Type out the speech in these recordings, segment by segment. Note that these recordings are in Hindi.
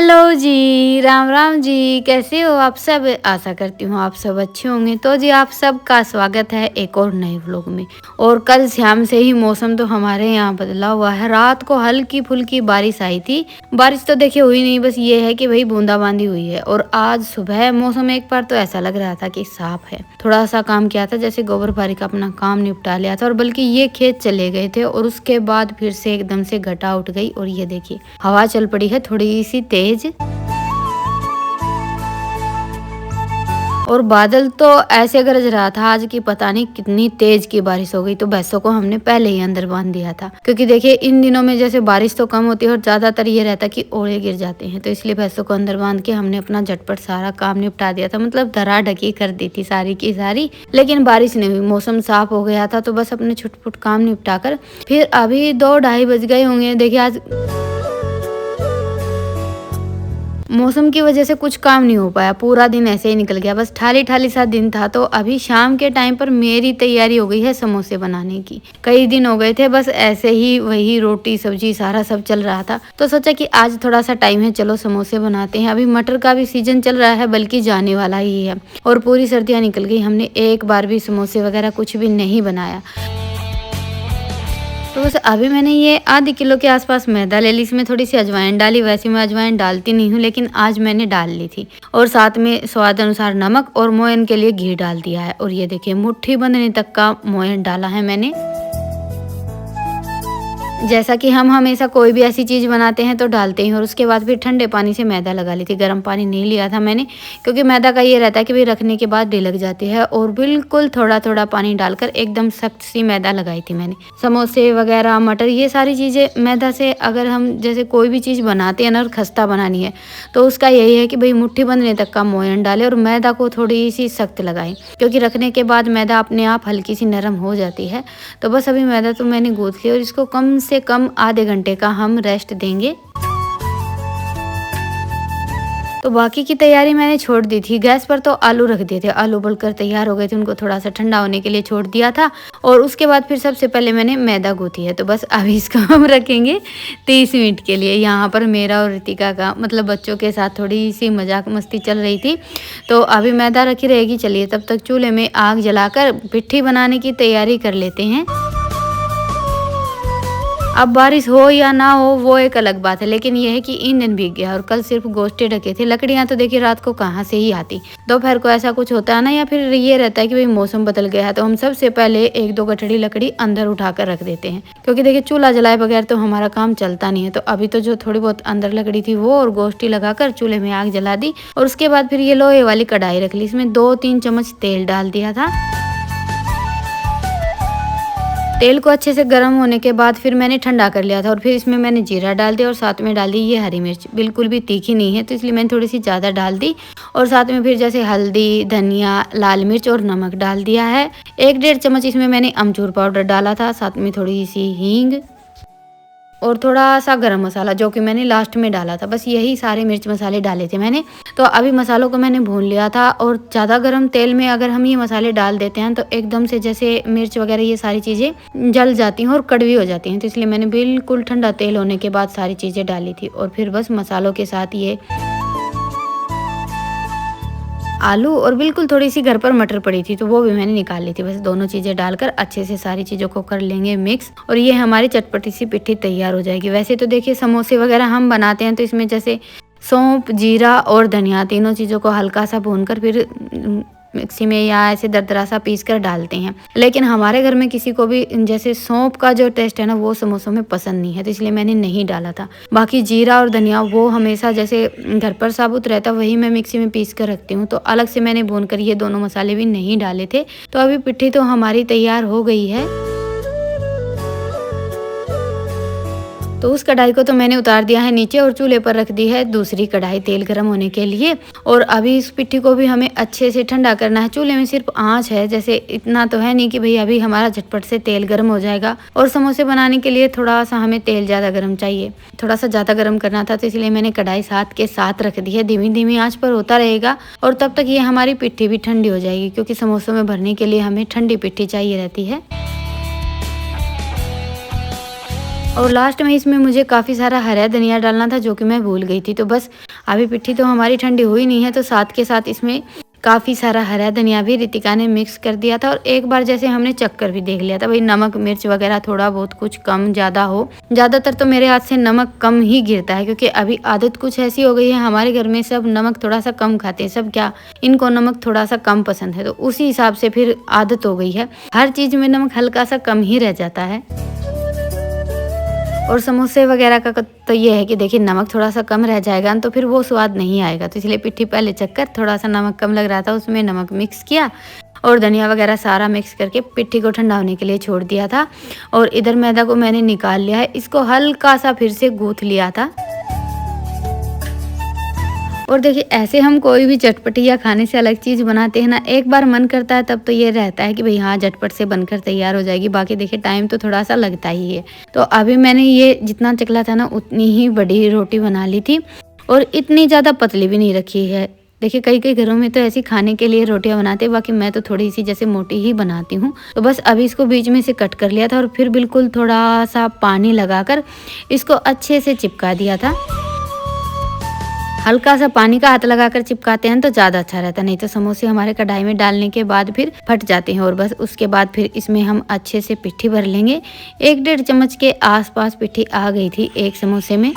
हेलो जी, राम राम जी, कैसे हो आप सब? आशा करती हूँ आप सब अच्छे होंगे। तो जी आप सबका स्वागत है एक और नए व्लॉग में। और कल शाम से ही मौसम तो हमारे यहाँ बदला हुआ है। रात को हल्की फुल्की बारिश आई थी। बारिश तो देखिए हुई नहीं, बस ये है कि भाई बूंदाबांदी हुई है। और आज सुबह मौसम एक बार तो ऐसा लग रहा था कि साफ है। थोड़ा सा काम किया था, जैसे गोबर बारी का अपना काम निपटा लिया था, और बल्कि ये खेत चले गए थे और उसके बाद फिर से एकदम से घटा उठ गई। और ये देखिए हवा चल पड़ी है थोड़ी सी तेज। और बादल तो ऐसे गरज रहा था आज की पता नहीं कितनी तेज की बारिश हो गई। तो भैंसों को हमने पहले ही अंदर बांध दिया था, क्योंकि देखिए इन दिनों में जैसे बारिश तो कम होती है और ज्यादातर ये रहता है कि ओले गिर जाते हैं। तो इसलिए भैंसों को अंदर बांध के हमने अपना झटपट सारा काम निपटा दिया था, मतलब धरा ढकी कर दी थी सारी की सारी। लेकिन बारिश नहीं हुई, मौसम साफ हो गया था। तो बस अपने छुटपुट काम निपटा कर फिर अभी 2-2:30 बज गए होंगे। देखिए आज मौसम की वजह से कुछ काम नहीं हो पाया, पूरा दिन ऐसे ही निकल गया, बस ठाली ठाली सा दिन था। तो अभी शाम के टाइम पर मेरी तैयारी हो गई है समोसे बनाने की। कई दिन हो गए थे बस ऐसे ही वही रोटी सब्जी सारा सब चल रहा था। तो सोचा कि आज थोड़ा सा टाइम है, चलो समोसे बनाते हैं। अभी मटर का भी सीजन चल रहा है, बल्कि जाने वाला ही है। और पूरी सर्दियाँ निकल गई, हमने एक बार भी समोसे वगैरह कुछ भी नहीं बनाया। तो बस अभी मैंने ये आधे किलो के आसपास मैदा ले ली, इसमें थोड़ी सी अजवाइन डाली। वैसे मैं अजवाइन डालती नहीं हूँ, लेकिन आज मैंने डाल ली थी। और साथ में स्वाद अनुसार नमक और मोयन के लिए घी डाल दिया है। और ये देखिए मुट्ठी बंधने तक का मोयन डाला है मैंने। जैसा कि हम हमेशा कोई भी ऐसी चीज़ बनाते हैं तो डालते हैं। और उसके बाद फिर ठंडे पानी से मैदा लगा ली थी, गर्म पानी नहीं लिया था मैंने, क्योंकि मैदा का ये रहता है कि भाई रखने के बाद ढिलक जाती है। और बिल्कुल थोड़ा थोड़ा पानी डालकर एकदम सख्त सी मैदा लगाई थी मैंने। समोसे वगैरह मटर ये सारी चीज़ें मैदा से, अगर हम जैसे कोई भी चीज़ बनाते हैं ना और खस्ता बनानी है तो उसका यही है कि भाई मुट्ठी बंधने तक का मोयन डालें और मैदा को थोड़ी सी सख्त लगाएं, क्योंकि रखने के बाद मैदा अपने आप हल्की सी नरम हो जाती है। तो बस अभी मैदा तो मैंने गूँथ लिया और इसको कम से कम आधे घंटे का हम रेस्ट देंगे। तो बाकी की तैयारी मैंने छोड़ दी थी। गैस पर तो आलू रख दिए थे, आलू उबलकर तैयार हो गए थे, उनको थोड़ा सा ठंडा होने के लिए छोड़ दिया था। और उसके बाद फिर सबसे पहले मैंने मैदा गूँथी है। तो बस अभी इसको हम रखेंगे 30 मिनट के लिए। यहाँ पर मेरा और ऋतिका का, मतलब बच्चों के साथ थोड़ी सी मजाक मस्ती चल रही थी। तो अभी मैदा रखी रहेगी। चलिए तब तक चूल्हे में आग जलाकर पिट्ठी बनाने की तैयारी कर लेते हैं। अब बारिश हो या ना हो वो एक अलग बात है, लेकिन यह है कि ईंधन भीग गया। और कल सिर्फ गोश्ते ढके थे, लकड़ियां तो देखिए रात को कहाँ से ही आती। दोपहर को ऐसा कुछ होता है ना, या फिर ये रहता है कि भाई मौसम बदल गया है तो हम सबसे पहले 1-2 गठड़ी लकड़ी अंदर उठाकर रख देते हैं, क्योंकि देखिए चूल्हा जलाए बगैर तो हमारा काम चलता नहीं है। तो अभी तो जो थोड़ी बहुत अंदर लकड़ी थी वो और गोश्ती लगाकर चूल्हे में आग जला दी। और उसके बाद फिर ये लोहे वाली कढ़ाई रख ली, इसमें 2-3 चम्मच तेल डाल दिया था। तेल को अच्छे से गर्म होने के बाद फिर मैंने ठंडा कर लिया था। और फिर इसमें मैंने जीरा डाल दिया और साथ में डाल दी ये हरी मिर्च। बिल्कुल भी तीखी नहीं है तो इसलिए मैंने थोड़ी सी ज़्यादा डाल दी। और साथ में फिर जैसे हल्दी, धनिया, लाल मिर्च और नमक डाल दिया है। 1-1.5 चम्मच इसमें मैंने अमचूर पाउडर डाला था, साथ में थोड़ी सी हींग और थोड़ा सा गरम मसाला, जो कि मैंने लास्ट में डाला था। बस यही सारे मिर्च मसाले डाले थे मैंने। तो अभी मसालों को मैंने भून लिया था। और ज़्यादा गरम तेल में अगर हम ये मसाले डाल देते हैं तो एकदम से जैसे मिर्च वगैरह ये सारी चीज़ें जल जाती हैं और कड़वी हो जाती हैं। तो इसलिए मैंने बिल्कुल ठंडा तेल होने के बाद सारी चीज़ें डाली थी। और फिर बस मसालों के साथ ये आलू और बिल्कुल थोड़ी सी घर पर मटर पड़ी थी तो वो भी मैंने निकाल ली थी। बस दोनों चीज़ें डालकर अच्छे से सारी चीज़ों को कर लेंगे मिक्स, और ये हमारी चटपटी सी पिट्ठी तैयार हो जाएगी। वैसे तो देखिए समोसे वगैरह हम बनाते हैं तो इसमें जैसे सौंफ, जीरा और धनिया तीनों चीज़ों को हल्का सा भूनकर फिर मिक्सी में या ऐसे दरदरा सा पीस कर डालते हैं। लेकिन हमारे घर में किसी को भी जैसे सौंफ का जो टेस्ट है ना वो समोसों में पसंद नहीं है, तो इसलिए मैंने नहीं डाला था। बाकी जीरा और धनिया वो हमेशा जैसे घर पर साबुत रहता वही मैं मिक्सी में पीस कर रखती हूँ। तो अलग से मैंने भून कर ये दोनों मसाले भी नहीं डाले थे। तो अभी पिट्ठी तो हमारी तैयार हो गई है। तो उस कढ़ाई को तो मैंने उतार दिया है नीचे और चूल्हे पर रख दी है दूसरी कढ़ाई तेल गर्म होने के लिए। और अभी इस पिट्ठी को भी हमें अच्छे से ठंडा करना है। चूल्हे में सिर्फ आंच है, जैसे इतना तो है नहीं कि भाई अभी हमारा झटपट से तेल गर्म हो जाएगा। और समोसे बनाने के लिए थोड़ा सा हमें तेल ज़्यादा गर्म चाहिए, थोड़ा सा ज़्यादा गर्म करना था। तो इसलिए मैंने कढ़ाई साथ के साथ रख दी है, धीमी धीमी आँच पर होता रहेगा। और तब तक ये हमारी पिट्ठी भी ठंडी हो जाएगी, क्योंकि समोसों में भरने के लिए हमें ठंडी पिट्ठी चाहिए रहती है। और लास्ट में इसमें मुझे काफ़ी सारा हरा धनिया डालना था, जो कि मैं भूल गई थी। तो बस अभी पिट्ठी तो हमारी ठंडी हुई नहीं है, तो साथ के साथ इसमें काफ़ी सारा हरा धनिया भी रितिका ने मिक्स कर दिया था। और एक बार जैसे हमने चख कर भी देख लिया था, भाई नमक मिर्च वगैरह थोड़ा बहुत कुछ कम ज़्यादा हो। ज़्यादातर तो मेरे हाथ से नमक कम ही गिरता है, क्योंकि अभी आदत कुछ ऐसी हो गई है हमारे घर में, सब नमक थोड़ा सा कम खाते हैं। सब क्या, इनको नमक थोड़ा सा कम पसंद है, तो उसी हिसाब से फिर आदत हो गई है। हर चीज़ में नमक हल्का सा कम ही रह जाता है। और समोसे वगैरह का तो ये है कि देखिए नमक थोड़ा सा कम रह जाएगा तो फिर वो स्वाद नहीं आएगा, तो इसलिए पिट्ठी पहले चक्कर थोड़ा सा नमक कम लग रहा था, उसमें नमक मिक्स किया और धनिया वगैरह सारा मिक्स करके पिट्ठी को ठंडा होने के लिए छोड़ दिया था। और इधर मैदा को मैंने निकाल लिया है, इसको हल्का सा फिर से गूँथ लिया था। और देखिए ऐसे हम कोई भी चटपटी या खाने से अलग चीज़ बनाते हैं ना, एक बार मन करता है तब तो ये रहता है कि भाई हाँ झटपट से बनकर तैयार हो जाएगी, बाकी देखिए टाइम तो थोड़ा सा लगता ही है। तो अभी मैंने ये जितना चकला था ना उतनी ही बड़ी रोटी बना ली थी, और इतनी ज़्यादा पतली भी नहीं रखी है। देखिए कई कई घरों में तो ऐसी खाने के लिए रोटियां बनाते हैं, बाकी मैं तो थोड़ी सी जैसे मोटी ही बनाती हूँ। तो बस अभी इसको बीच में से कट कर लिया था और फिर बिल्कुल थोड़ा सा पानी लगाकर इसको अच्छे से चिपका दिया था। हल्का सा पानी का हाथ लगाकर चिपकाते हैं तो ज़्यादा अच्छा रहता, नहीं तो समोसे हमारे कढ़ाई में डालने के बाद फिर फट जाते हैं। और बस उसके बाद फिर इसमें हम अच्छे से पिट्ठी भर लेंगे। 1-1.5 चम्मच के आसपास पिट्ठी आ गई थी एक समोसे में।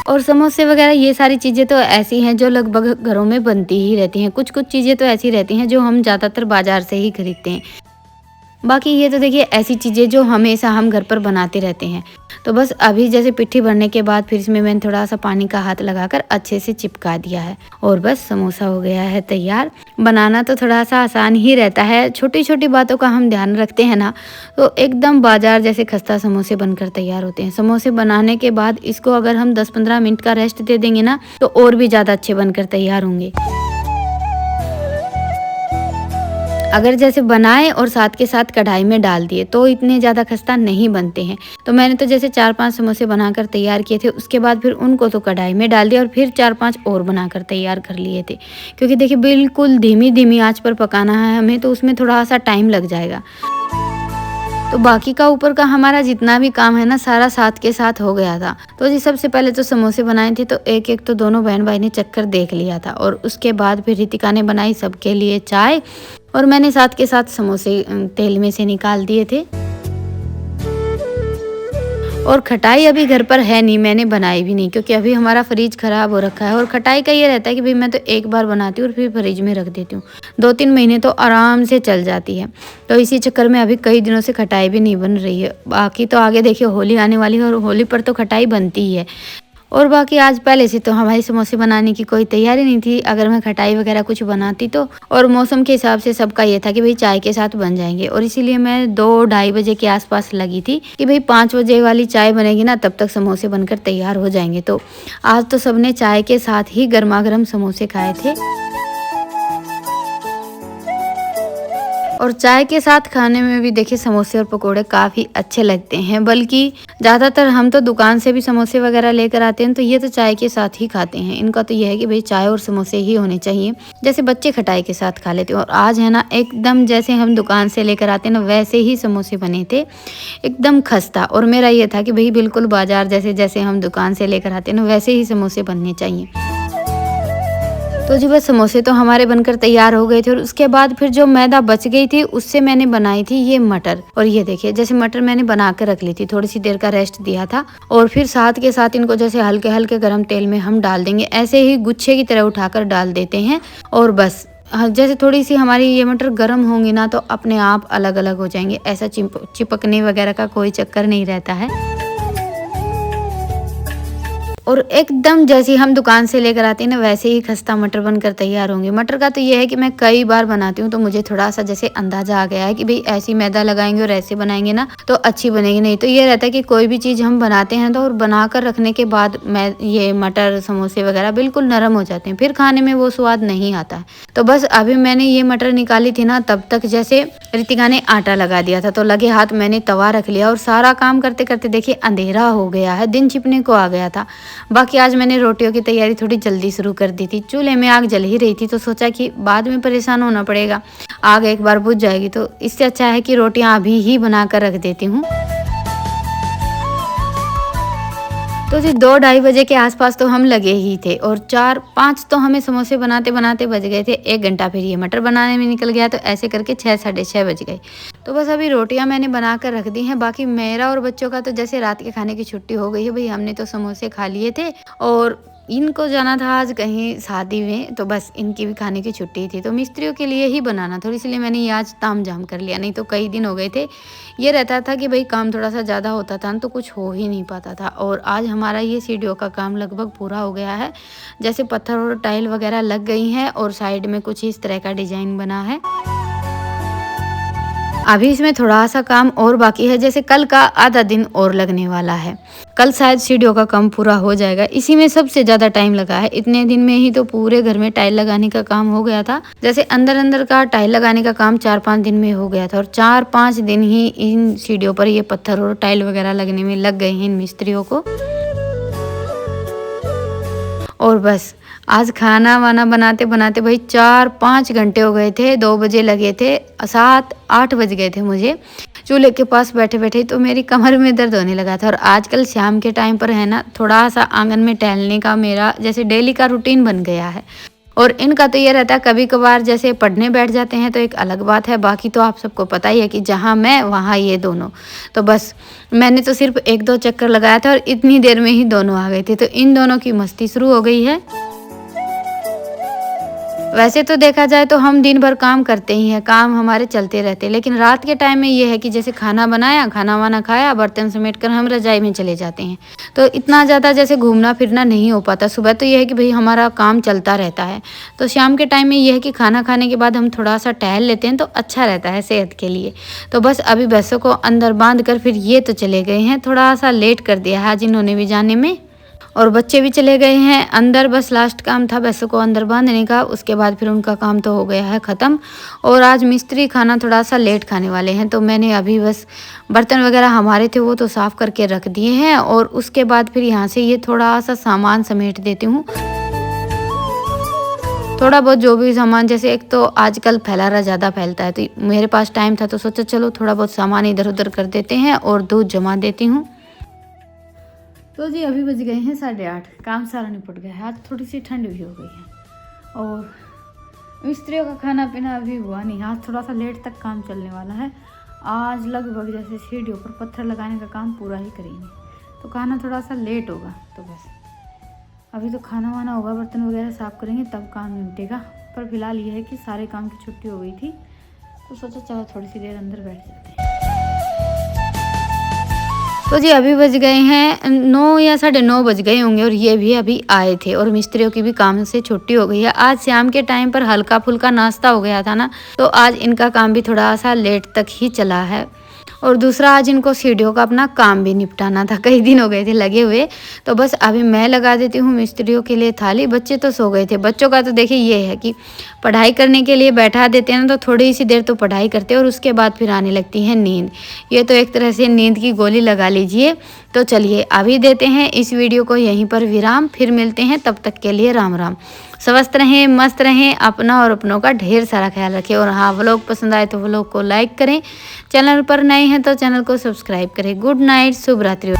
और समोसे वगैरह ये सारी चीज़ें तो ऐसी हैं जो लगभग घरों में बनती ही रहती हैं। कुछ कुछ चीज़ें तो ऐसी रहती हैं जो हम ज़्यादातर बाज़ार से ही खरीदते हैं, बाकी ये तो देखिए ऐसी चीज़ें जो हमेशा हम घर पर बनाते रहते हैं। तो बस अभी जैसे पिट्ठी भरने के बाद फिर इसमें मैंने थोड़ा सा पानी का हाथ लगाकर अच्छे से चिपका दिया है, और बस समोसा हो गया है तैयार। बनाना तो थोड़ा सा आसान ही रहता है, छोटी छोटी बातों का हम ध्यान रखते हैं ना, तो एकदम बाजार जैसे खस्ता समोसे बनकर तैयार होते हैं। समोसे बनाने के बाद इसको अगर हम 10-15 मिनट का रेस्ट दे देंगे ना, तो और भी ज़्यादा अच्छे बनकर तैयार होंगे। अगर जैसे बनाए और साथ के साथ कढ़ाई में डाल दिए तो इतने ज़्यादा खस्ता नहीं बनते हैं। तो मैंने तो जैसे 4-5 समोसे बनाकर तैयार किए थे, उसके बाद फिर उनको तो कढ़ाई में डाल दिया और फिर 4-5 और बनाकर तैयार कर लिए थे, क्योंकि देखिए बिल्कुल धीमी धीमी आंच पर पकाना है हमें, तो उसमें थोड़ा सा टाइम लग जाएगा। तो बाकी का ऊपर का हमारा जितना भी काम है ना, सारा साथ के साथ हो गया था। तो जी सबसे पहले तो समोसे बनाए थे, तो एक एक तो दोनों बहन भाई ने चक्कर देख लिया था, और उसके बाद फिर रितिका ने बनाई सबके लिए चाय, और मैंने साथ के साथ समोसे तेल में से निकाल दिए थे। और खटाई अभी घर पर है नहीं, मैंने बनाई भी नहीं, क्योंकि अभी हमारा फ्रिज ख़राब हो रखा है। और खटाई का ये रहता है कि भाई मैं तो एक बार बनाती हूँ और फिर फ्रिज में रख देती हूँ, 2-3 महीने तो आराम से चल जाती है। तो इसी चक्कर में अभी कई दिनों से खटाई भी नहीं बन रही है। बाकी तो आगे देखिए होली आने वाली है, और होली पर तो खटाई बनती ही है। और बाकी आज पहले से तो हमारी समोसे बनाने की कोई तैयारी नहीं थी, अगर मैं खटाई वगैरह कुछ बनाती तो। और मौसम के हिसाब से सबका ये था कि भाई चाय के साथ बन जाएंगे, और इसीलिए मैं 2-2:30 बजे के आसपास लगी थी कि भाई 5 बजे वाली चाय बनेगी ना, तब तक समोसे बनकर तैयार हो जाएंगे। तो आज तो सबने चाय के साथ ही गर्मा गर्म समोसे खाए थे। और चाय के साथ खाने में भी देखिए समोसे और पकोड़े काफ़ी अच्छे लगते हैं, बल्कि ज़्यादातर हम तो दुकान से भी समोसे वगैरह लेकर आते हैं, तो ये तो चाय के साथ ही खाते हैं। इनका तो ये है कि भाई चाय और समोसे ही होने चाहिए, जैसे बच्चे खटाई के साथ खा लेते हैं। और आज है ना एकदम जैसे हम दुकान से लेकर आते हैं ना, वैसे ही समोसे बने थे, एकदम खस्ता। और मेरा ये था कि भाई बिल्कुल बाजार जैसे जैसे हम दुकान से लेकर आते हैं ना, वैसे ही समोसे बनने चाहिए। तो जी बस समोसे तो हमारे बनकर तैयार हो गए थे, और उसके बाद फिर जो मैदा बच गई थी उससे मैंने बनाई थी ये मटर। और ये देखिए जैसे मटर मैंने बना कर रख ली थी, थोड़ी सी देर का रेस्ट दिया था, और फिर साथ के साथ इनको जैसे हल्के हल्के गर्म तेल में हम डाल देंगे, ऐसे ही गुच्छे की तरह उठाकर डाल देते हैं। और बस जैसे थोड़ी सी हमारी ये मटर गर्म होंगी ना, तो अपने आप अलग अलग हो जाएंगे, ऐसा चिपकने वगैरह का कोई चक्कर नहीं रहता है। और एकदम जैसे हम दुकान से लेकर आते हैं ना, वैसे ही खस्ता मटर बनकर तैयार होंगे। मटर का तो ये है कि मैं कई बार बनाती हूँ, तो मुझे थोड़ा सा जैसे अंदाजा आ गया है कि भाई ऐसी मैदा लगाएंगे और ऐसे बनाएंगे ना तो अच्छी बनेगी। नहीं तो ये रहता है कि कोई भी चीज़ हम बनाते हैं तो और बनाकर रखने के बाद मैं ये मटर समोसे वगैरह बिल्कुल नरम हो जाते हैं, फिर खाने में वो स्वाद नहीं आता है। तो बस अभी मैंने ये मटर निकाली थी ना, तब तक जैसे रितिका ने आटा लगा दिया था, तो लगे हाथ मैंने तवा रख लिया, और सारा काम करते करते देखिए अंधेरा हो गया है, दिन छिपने को आ गया था। बाकी आज मैंने रोटियों की तैयारी थोड़ी जल्दी शुरू कर दी थी, चूल्हे में आग जल ही रही थी, तो सोचा कि बाद में परेशान होना पड़ेगा, आग एक बार बुझ जाएगी, तो इससे अच्छा है कि रोटियां अभी ही बना कर रख देती हूँ। तो जी 2-2:30 बजे के आसपास तो हम लगे ही थे और 4-5 तो हमें समोसे बनाते बनाते बज गए थे। 1 घंटा फिर ये मटर बनाने में निकल गया, तो ऐसे करके 6 साढ़े 6 बज गए। तो बस अभी रोटियां मैंने बना कर रख दी हैं। बाकी मेरा और बच्चों का तो जैसे रात के खाने की छुट्टी हो गई है भाई, हमने तो समोसे खा लिए थे और इनको जाना था आज कहीं शादी में, तो बस इनकी भी खाने की छुट्टी थी। तो मिस्त्रियों के लिए ही बनाना था, इसलिए मैंने ये आज तामझाम कर लिया। नहीं तो कई दिन हो गए थे ये रहता था कि भाई काम थोड़ा सा ज़्यादा होता था तो कुछ हो ही नहीं पाता था। और आज हमारा ये सीढ़ियों का काम लगभग पूरा हो गया है। जैसे पत्थर और टाइल वगैरह लग गई हैं और साइड में कुछ इस तरह का डिजाइन बना है। अभी इसमें थोड़ा सा काम और बाकी है, जैसे कल का आधा दिन और लगने वाला है। कल शायद सीढ़ियों का काम पूरा हो जाएगा। इसी में सबसे ज़्यादा टाइम लगा है। इतने दिन में ही तो पूरे घर में टाइल लगाने का काम हो गया था। जैसे अंदर अंदर का टाइल लगाने का काम 4-5 दिन में हो गया था और 4-5 दिन ही इन सीढ़ियों पर ये पत्थर और टाइल वगैरह लगने में लग गए हैं इन मिस्त्रियों को। और बस आज खाना वाना बनाते बनाते भाई 4-5 घंटे हो गए थे। 2 बजे लगे थे, 7-8 बज गए थे मुझे चूल्हे के पास बैठे बैठे, तो मेरी कमर में दर्द होने लगा था। और आजकल शाम के टाइम पर है ना, थोड़ा सा आंगन में टहलने का मेरा जैसे डेली का रूटीन बन गया है। और इनका तो ये रहता है कभी कभार जैसे पढ़ने बैठ जाते हैं तो एक अलग बात है, बाकी तो आप सबको पता ही है कि जहाँ मैं वहाँ ये दोनों। तो बस मैंने तो सिर्फ 1-2 चक्कर लगाया था और इतनी देर में ही दोनों आ गए थे। तो इन दोनों की मस्ती शुरू हो गई है। वैसे तो देखा जाए तो हम दिन भर काम करते ही हैं, काम हमारे चलते रहते हैं, लेकिन रात के टाइम में ये है कि जैसे खाना बनाया, खाना वाना खाया, बर्तन समेट कर हम रजाई में चले जाते हैं। तो इतना ज़्यादा जैसे घूमना फिरना नहीं हो पाता। सुबह तो ये है कि भाई हमारा काम चलता रहता है। तो शाम के टाइम में ये है कि खाना खाने के बाद हम थोड़ा सा टहल लेते हैं तो अच्छा रहता है सेहत के लिए। तो बस अभी भैंसों को अंदर बांध कर फिर ये तो चले गए हैं। थोड़ा सा लेट कर दिया है आज इन्होंने भी जाने में, और बच्चे भी चले गए हैं अंदर। बस लास्ट काम था भैंसों को अंदर बांधने का, उसके बाद फिर उनका काम तो हो गया है ख़त्म। और आज मिस्त्री खाना थोड़ा सा लेट खाने वाले हैं, तो मैंने अभी बस बर्तन वगैरह हमारे थे वो तो साफ़ करके रख दिए हैं और उसके बाद फिर यहाँ से ये थोड़ा सा सामान समेट देती हूँ। थोड़ा बहुत जो भी सामान, जैसे एक तो आजकल फैलारा ज़्यादा फैलता है, तो मेरे पास टाइम था तो सोचा चलो थोड़ा बहुत सामान इधर उधर कर देते हैं और दूध जमा देती हूँ। तो जी अभी बज गए हैं 8:30, काम सारा निपट गया है। आज थोड़ी सी ठंड भी हो गई है और मिस्त्रियों का खाना पीना अभी हुआ नहीं। आज थोड़ा सा लेट तक काम चलने वाला है। आज लगभग जैसे सीढ़ियों पर पत्थर लगाने का काम पूरा ही करेंगे, तो खाना थोड़ा सा लेट होगा। तो बस अभी तो खाना वाना होगा, बर्तन वगैरह साफ़ करेंगे तब काम निपटेगा। पर फिलहाल ये है कि सारे काम की छुट्टी हो गई थी, तो सोचा चलो थोड़ी सी देर अंदर बैठ जाते हैं। तो जी अभी बज गए हैं 9 या 9:30 बज गए होंगे और ये भी अभी आए थे और मिस्त्रियों की भी काम से छुट्टी हो गई है। आज शाम के टाइम पर हल्का फुल्का नाश्ता हो गया था ना, तो आज इनका काम भी थोड़ा सा लेट तक ही चला है। और दूसरा आज इनको सीढ़ियों का अपना काम भी निपटाना था, कई दिन हो गए थे लगे हुए। तो बस अभी मैं लगा देती हूँ मिस्त्रियों के लिए थाली। बच्चे तो सो गए थे। बच्चों का तो देखिए ये है कि पढ़ाई करने के लिए बैठा देते हैं ना, तो थोड़ी सी देर तो पढ़ाई करते हैं और उसके बाद फिर आने लगती है नींद। ये तो एक तरह से नींद की गोली लगा लीजिए। तो चलिए अभी देते हैं इस वीडियो को यहीं पर विराम, फिर मिलते हैं, तब तक के लिए राम राम। स्वस्थ रहें, मस्त रहें, अपना और अपनों का ढेर सारा ख्याल रखें। और हाँ, व्लॉग पसंद आए तो व्लॉग को लाइक करें, चैनल पर नए हैं तो चैनल को सब्सक्राइब करें। गुड नाइट, शुभ रात्रि।